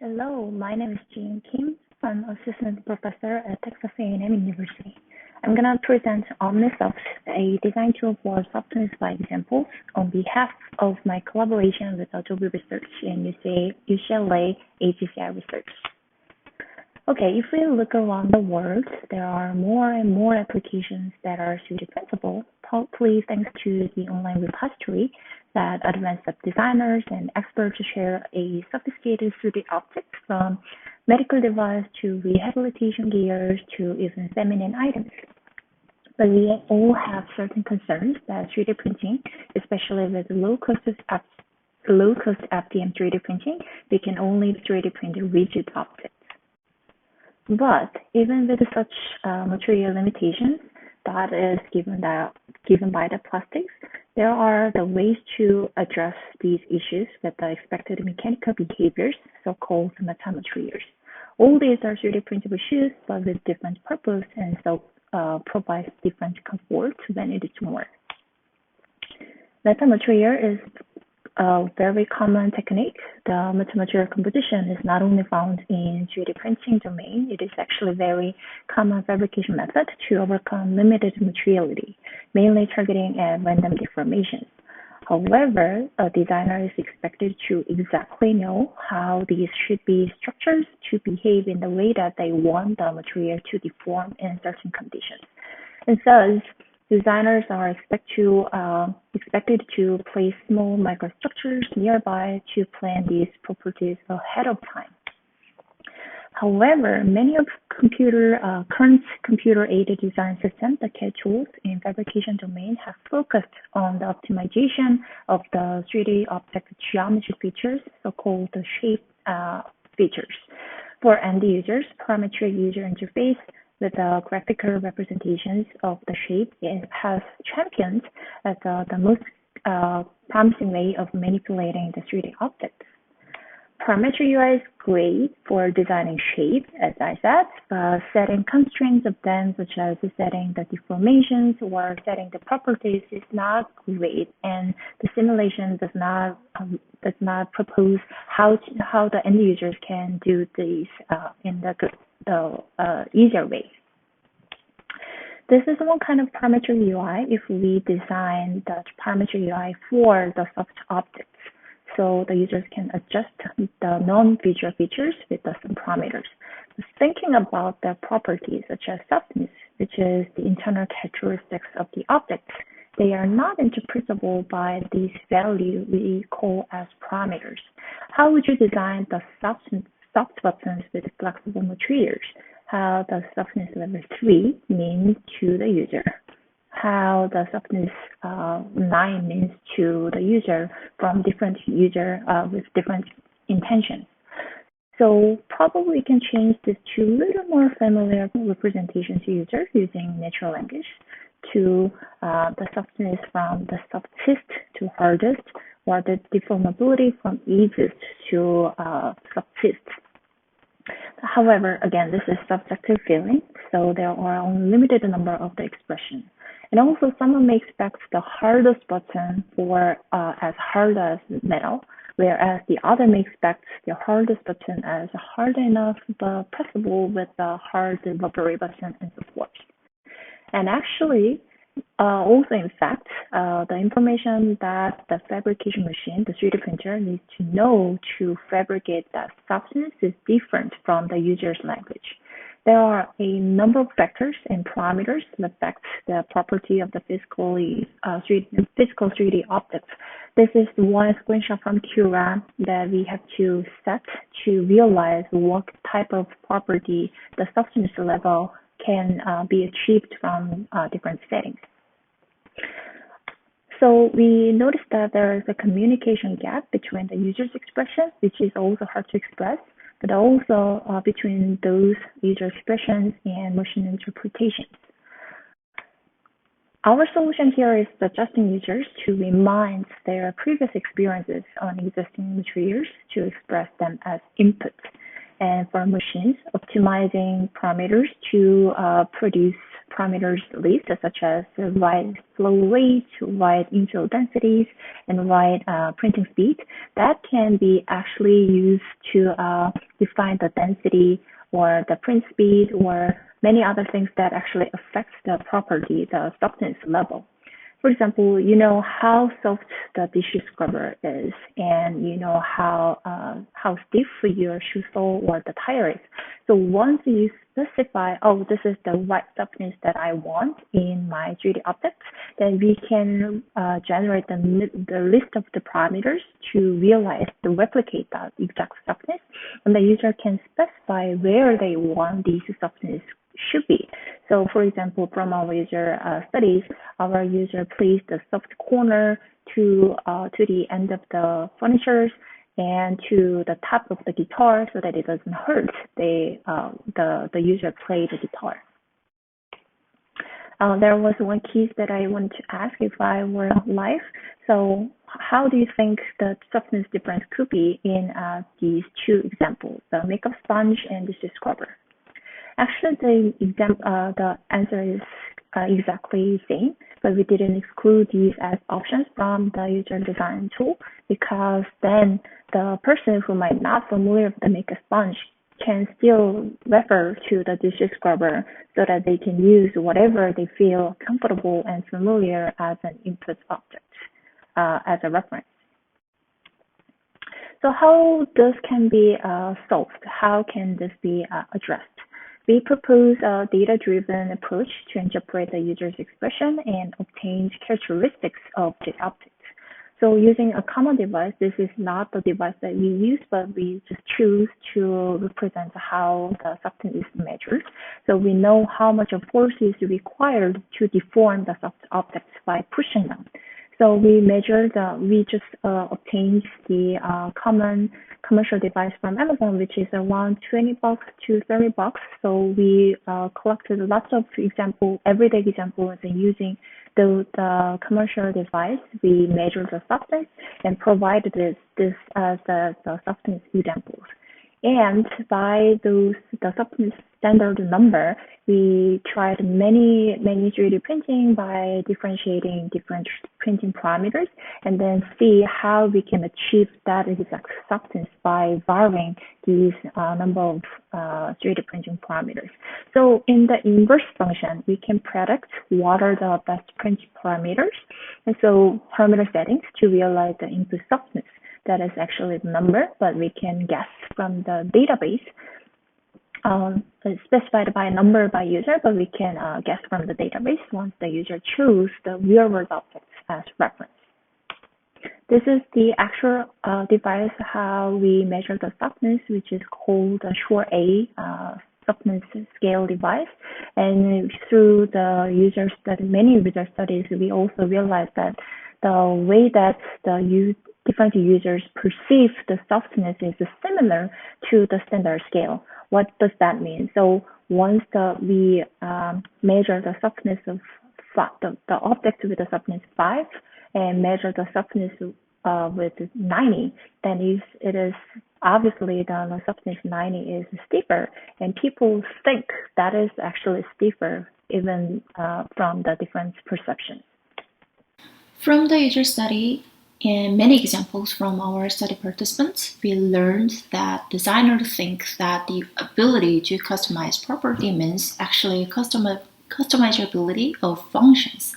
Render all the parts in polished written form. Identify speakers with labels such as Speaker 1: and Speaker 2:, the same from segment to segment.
Speaker 1: Hello, my name is Jeeun Kim. I'm assistant professor at Texas A&M University. I'm going to present OmniSoft, a design tool for softness by examples, on behalf of my collaboration with Adobe Research and UCLA AGCI Research. Okay, if we look around the world, there are more and more applications that are 3D printable, partly thanks to the online repository that advanced designers and experts share a sophisticated 3D objects from medical device to rehabilitation gears to even feminine items. But we all have certain concerns that 3D printing, especially with low-cost FDM 3D printing, we can only 3D print rigid objects. But even with such material limitations that is given by the plastics, there are the ways to address these issues with the expected mechanical behaviors, so-called metamaterials. All these are 3D printable shoes, but with different purpose, and so provides different comfort when it is worn. Metamaterial is a very common technique. The metamaterial composition is not only found in 3D printing domain, it is actually a very common fabrication method to overcome limited materiality, mainly targeting at random deformations. However, a designer is expected to exactly know how these should be structured to behave in the way that they want the material to deform in certain conditions. And thus, designers are expected to place small microstructures nearby to plan these properties ahead of time. However, many of current computer-aided design systems, the CAD tools in fabrication domain, have focused on the optimization of the 3D object geometry features, so-called shape features. For end users, parametric user interface with the graphical representations of the shape has championed as the most promising way of manipulating the 3D objects. Parametric UI is great for designing shapes, as I said, but setting constraints of them, such as setting the deformations or setting the properties, is not great, and the simulation does not propose how the end users can do these in the easier way. This is one kind of parametric UI if we design the parametric UI for the soft objects, so the users can adjust the non-visual features with some parameters. Thinking about the properties such as softness, which is the internal characteristics of the objects, they are not interpretable by these values we call as parameters. How would you design the soft buttons with flexible materials? How the softness level 3 means to the user? How the softness 9 means to the user from different user with different intentions. So probably can change this to a little more familiar representation to users using natural language, to the softness from the softest to hardest, or the deformability from easiest to softest. However, again, this is subjective feeling, so there are only limited number of the expression. And also, someone may expect the hardest button for as hard as metal, whereas the other may expect the hardest button as hard enough but pressable with the hard rubbery button and so forth. And actually, also in fact, the information that the fabrication machine, the 3D printer, needs to know to fabricate that softness is different from the user's language. There are a number of factors and parameters that affect the property of the physical 3D objects. This is one screenshot from Qingnan that we have to set to realize what type of property the softness level can be achieved from different settings. So we noticed that there is a communication gap between the user's expression, which is also hard to express, but also between those user expressions and machine interpretations. Our solution here is suggesting users to remind their previous experiences on existing materials to express them as input. And for machines, optimizing parameters to produce parameters list, such as write flow rate, write infill densities, and write printing speed, that can be actually used to define the density or the print speed or many other things that actually affect the property, the softness level. For example, you know how soft the dish scrubber is, and you know how stiff your shoe sole or the tire is. So once you specify, oh, this is the right softness that I want in my 3D object, then we can generate the list of the parameters to replicate that exact softness, and the user can specify where they want these softness should be. So for example, from our user studies, our user placed the soft corner to the end of the furniture and to the top of the guitar so that it doesn't hurt the user play the guitar. There was one case that I wanted to ask if I were live. So how do you think the softness difference could be in these two examples, the makeup sponge and the scrubber? Actually, the answer is exactly the same, but we didn't exclude these as options from the user design tool, because then the person who might not familiar with the makeup sponge can still refer to the dish scrubber so that they can use whatever they feel comfortable and familiar as an input object as a reference. So how this can be solved? How can this be addressed? We propose a data-driven approach to interpret the user's expression and obtain characteristics of the object. So using a common device, this is not the device that we use, but we just choose to represent how the softness is measured. So we know how much of force is required to deform the soft objects by pushing them. So we just obtained the common commercial device from Amazon, which is around $20 to $30. So we collected lots of everyday examples, and using the commercial device, we measured the softness and provided this as the softness examples. And by the softness standard number, we tried many 3D printing by differentiating different printing parameters, and then see how we can achieve that exact softness by varying these number of 3D printing parameters. So in the inverse function, we can predict what are the best print parameters, and so parameter settings to realize the input softness. That is actually the number, but we can guess from the database, specified by number by user, but we can guess from the database once the user choose the real-world objects as reference. This is the actual device how we measure the softness, which is called the SURE-A softness scale device. And through the many user studies, we also realized that the way that different users perceive the softness is similar to the standard scale. What does that mean? So once we measure the softness of the object with the softness 5 and measure the softness with 90, then it is obviously the softness 90 is stiffer, and people think that is actually stiffer even from the different perceptions.
Speaker 2: From the user study, in many examples from our study participants, we learned that designers think that the ability to customize property means actually customizability of functions.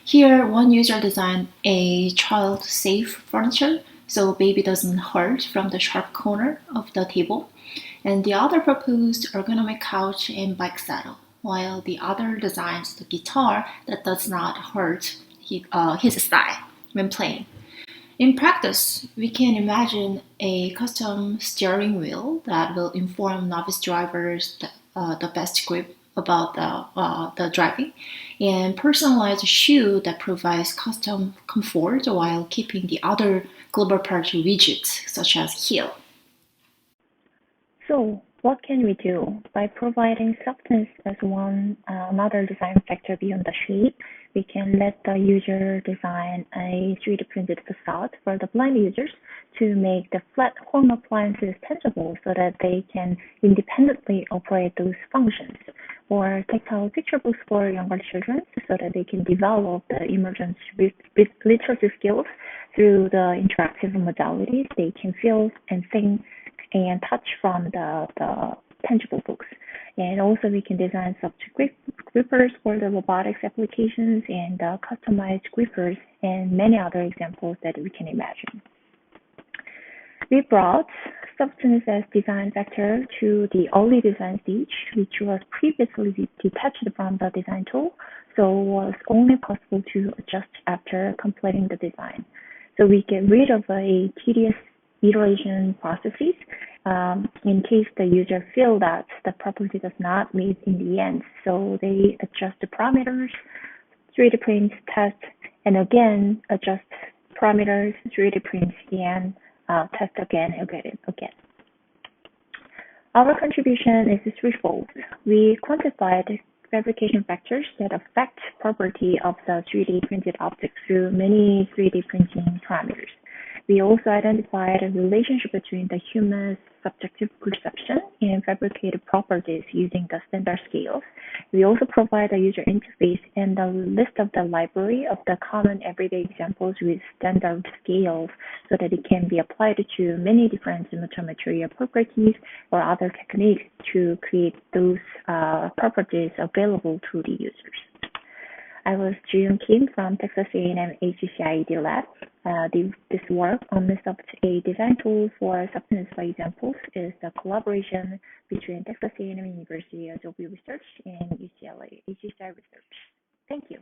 Speaker 2: Here, one user designed a child-safe furniture, so baby doesn't hurt from the sharp corner of the table, and the other proposed ergonomic couch and bike saddle, while the other designs the guitar that does not hurt his thigh when playing. In practice, we can imagine a custom steering wheel that will inform novice drivers the best grip about the driving, and personalized shoe that provides custom comfort while keeping the other global parts rigid, such as heel.
Speaker 1: So What can we do? By providing softness as another design factor beyond the shape, we can let the user design a 3D printed facade for the blind users to make the flat home appliances tangible so that they can independently operate those functions, or tactile picture books for younger children so that they can develop the emergent literacy skills through the interactive modalities. They can feel and think and touch from the tangible books. And also we can design subject grippers for the robotics applications and customized grippers and many other examples that we can imagine. We brought softness as design factor to the early design stage, which was previously detached from the design tool, so was only possible to adjust after completing the design. So we get rid of a tedious iteration processes in case the user feel that the property does not meet in the end. So they adjust the parameters, 3D print, test, and again adjust parameters, 3D print, and test again. Our contribution is threefold. We quantified fabrication factors that affect property of the 3D printed object through many 3D printing parameters. We also identified a relationship between the human's subjective perception and fabricated properties using the standard scales. We also provide a user interface and a list of the library of the common everyday examples with standard scales so that it can be applied to many different material properties or other techniques to create those properties available to the users. I was Jeeun Kim from Texas A&M HCCI Lab. This work on OmniSoft, a design tool for softness by examples, is the collaboration between Texas A&M University Zhou Research and UCLA HCCI Research. Thank you.